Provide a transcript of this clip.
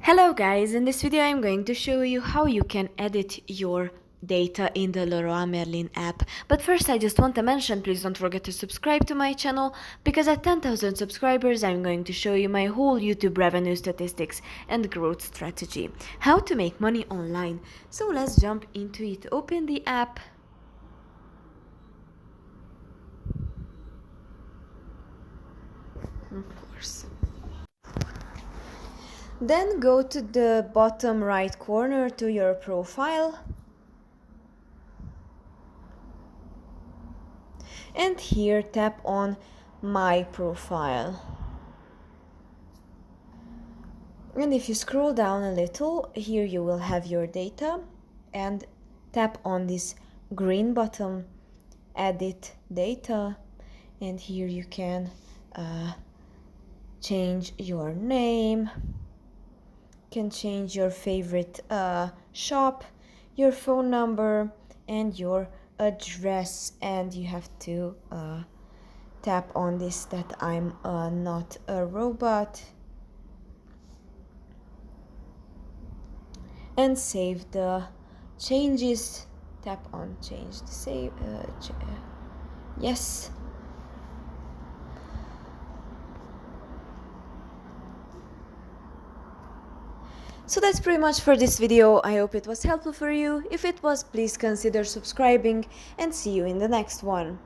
Hello guys, in this video I'm going to show you how you can edit your data in the LEROY MERLIN app. But first I just want to mention, please don't forget to subscribe to my channel, because at 10,000 subscribers I'm going to show you my whole YouTube revenue statistics and growth strategy. How to make money online. So let's jump into it. Open the app. Of course. Then go to the bottom right corner to your profile. And here tap on My Profile. And if you scroll down a little, here you will have your data, and tap on this green button, Edit Data, and here you can change your name, can change your favorite shop, your phone number, and your address. And you have to tap on this, that I'm not a robot, and save the changes. Tap on change to save. Yes. So that's pretty much for this video. I hope it was helpful for you. If it was, please consider subscribing, and see you in the next one.